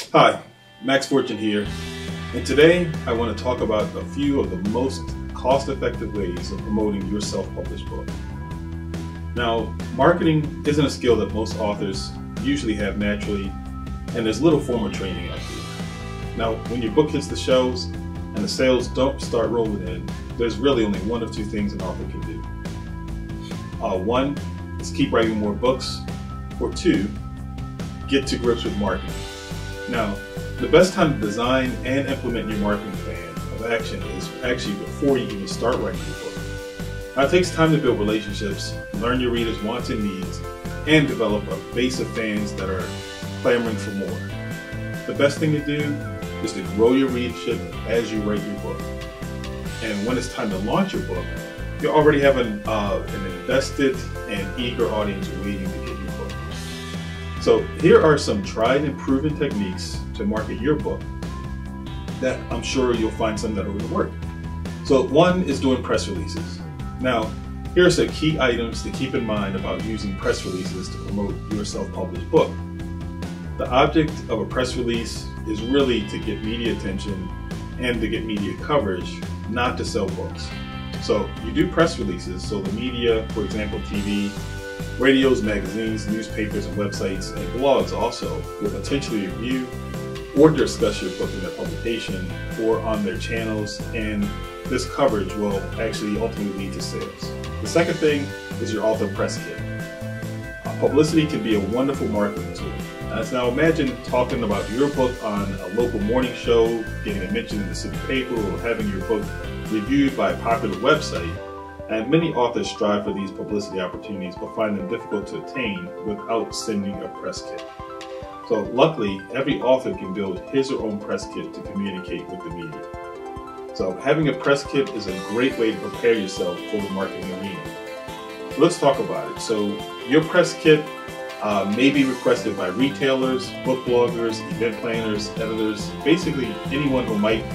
Hi, Max Fortune here, and today I want to talk about a few of the most cost-effective ways of promoting your self-published book. Now, marketing isn't a skill that most authors usually have naturally, and there's little formal training out there. Now, when your book hits the shelves and the sales don't start rolling in, there's really only one of two things an author can do. One is keep writing more books, or two, get to grips with marketing. Now, the best time to design and implement your marketing plan of action is actually before you even start writing your book. Now, it takes time to build relationships, learn your readers' wants and needs, and develop a base of fans that are clamoring for more. The best thing to do is to grow your readership as you write your book. And when it's time to launch your book, you already have an invested and eager audience waiting to get your book. So here are some tried and proven techniques to market your book that I'm sure you'll find some that are going to work. So one is doing press releases. Now, here are some key items to keep in mind about using press releases to promote your self-published book. The object of a press release is really to get media attention and to get media coverage, not to sell books. So you do press releases so the media, for example TV, radios, magazines, newspapers, and websites, and blogs also will potentially review or discuss your book in their publication or on their channels, and this coverage will actually ultimately lead to sales. The second thing is your author press kit. Publicity can be a wonderful marketing tool. Now imagine talking about your book on a local morning show, getting a mention in the city paper, or having your book reviewed by a popular website. And many authors strive for these publicity opportunities but find them difficult to attain without sending a press kit. So luckily, every author can build his or own press kit to communicate with the media. So having a press kit is a great way to prepare yourself for the marketing arena. So let's talk about it. So your press kit may be requested by retailers, book bloggers, event planners, editors, basically anyone who might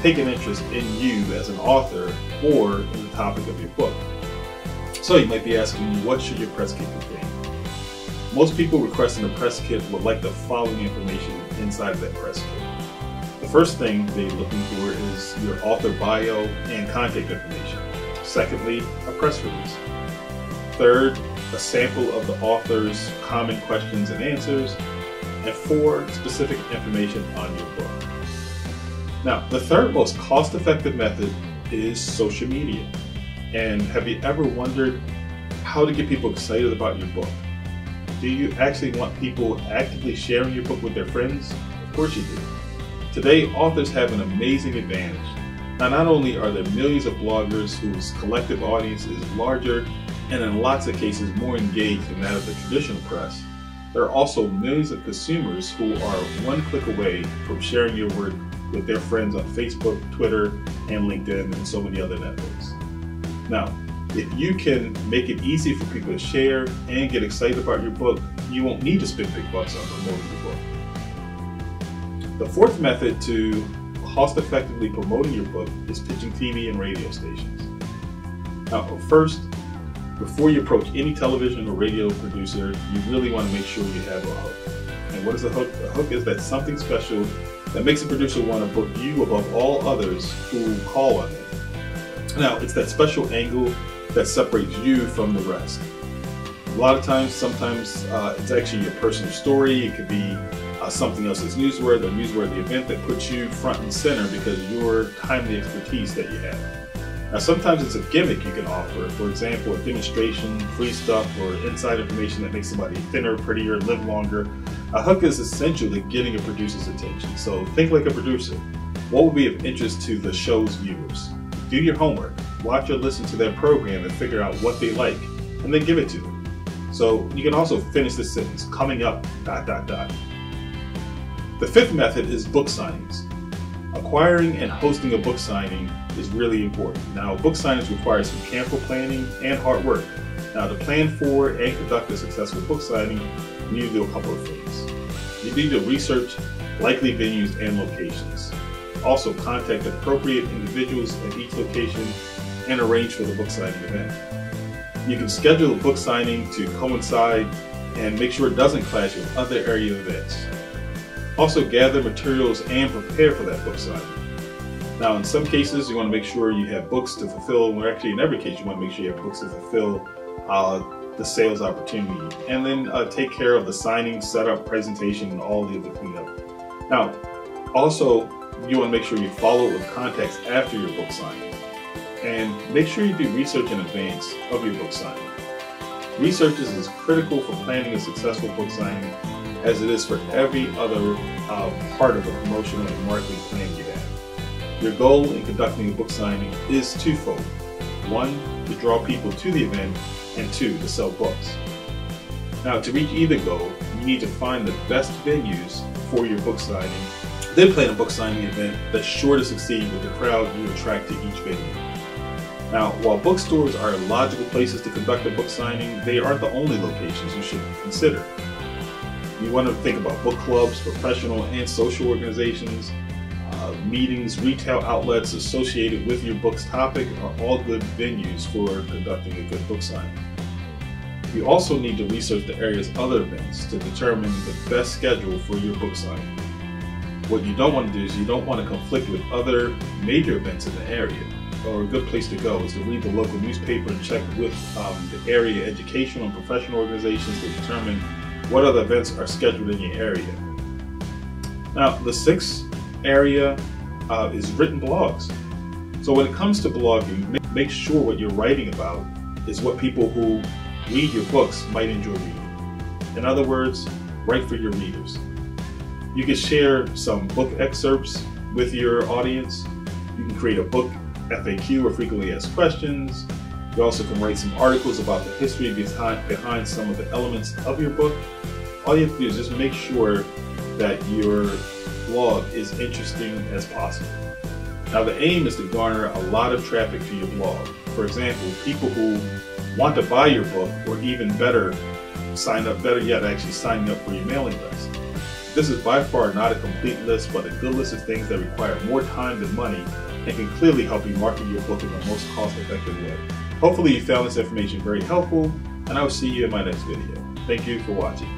take an interest in you as an author or in the topic of your book. So you might be asking, what should your press kit contain? Most people requesting a press kit would like the following information inside of that press kit. The first thing they're looking for is your author bio and contact information. Secondly, a press release. Third, a sample of the author's common questions and answers. And four, specific information on your book. Now, the third most cost-effective method is social media. And have you ever wondered how to get people excited about your book? Do you actually want people actively sharing your book with their friends? Of course you do. Today, authors have an amazing advantage. Now, not only are there millions of bloggers whose collective audience is larger and in lots of cases more engaged than that of the traditional press, there are also millions of consumers who are one click away from sharing your work with their friends on Facebook, Twitter, and LinkedIn, and so many other networks. Now, if you can make it easy for people to share and get excited about your book, you won't need to spend big bucks on promoting your book. The fourth method to cost-effectively promoting your book is pitching TV and radio stations. Now, first, before you approach any television or radio producer, you really want to make sure you have a hook. And what is a hook? A hook is that something special that makes a producer want to book you above all others who call on them. Now, it's that special angle that separates you from the rest. A lot of times, sometimes it's actually your personal story. It could be something else that's newsworthy, a newsworthy event that puts you front and center because of your timely expertise that you have. Now, sometimes it's a gimmick you can offer. For example, a demonstration, free stuff, or inside information that makes somebody thinner, prettier, live longer. A hook is essential to getting a producer's attention. So think like a producer. What will be of interest to the show's viewers? Do your homework. Watch or listen to their program and figure out what they like, and then give it to them. So you can also finish this sentence, coming up, ... The fifth method is book signings. Acquiring and hosting a book signing is really important. Now, book signings require some careful planning and hard work. Now, to plan for and conduct a successful book signing, you need to do a couple of things. You need to research likely venues and locations. Also, contact appropriate individuals at each location and arrange for the book signing event. You can schedule a book signing to coincide and make sure it doesn't clash with other area events. Also gather materials and prepare for that book signing. Now in some cases you want to make sure you have books to fulfill, or actually in every case you want to make sure you have books to fulfill the sales opportunity, and then take care of the signing, setup, presentation, and all the other cleanup. Now also you want to make sure you follow up with contacts after your book signing, and make sure you do research in advance of your book signing. Research is as critical for planning a successful book signing as it is for every other part of the promotional and marketing plan you have. Your goal in conducting a book signing is twofold. One, to draw people to the event, and two, to sell books. Now, to reach either goal, you need to find the best venues for your book signing, then plan a book signing event that's sure to succeed with the crowd you attract to each venue. Now, while bookstores are logical places to conduct a book signing, they aren't the only locations you should consider. You want to think about book clubs, professional and social organizations, meetings, retail outlets associated with your book's topic are all good venues for conducting a good book signing. You also need to research the area's other events to determine the best schedule for your book signing. What you don't want to do is you don't want to conflict with other major events in the area. Or a good place to go is to read the local newspaper and check with the area educational and professional organizations to determine what other events are scheduled in your area. Now, the sixth area is written blogs. So when it comes to blogging, make sure what you're writing about is what people who read your books might enjoy reading. In other words, write for your readers. You can share some book excerpts with your audience. You can create a book FAQ, or frequently asked questions. You also can write some articles about the history behind some of the elements of your book. All you have to do is just make sure that your blog is interesting as possible. Now the aim is to garner a lot of traffic to your blog. For example, people who want to buy your book, or even better, better yet, actually signing up for your mailing list. This is by far not a complete list, but a good list of things that require more time than money and can clearly help you market your book in the most cost-effective way. Hopefully you found this information very helpful, and I will see you in my next video. Thank you for watching.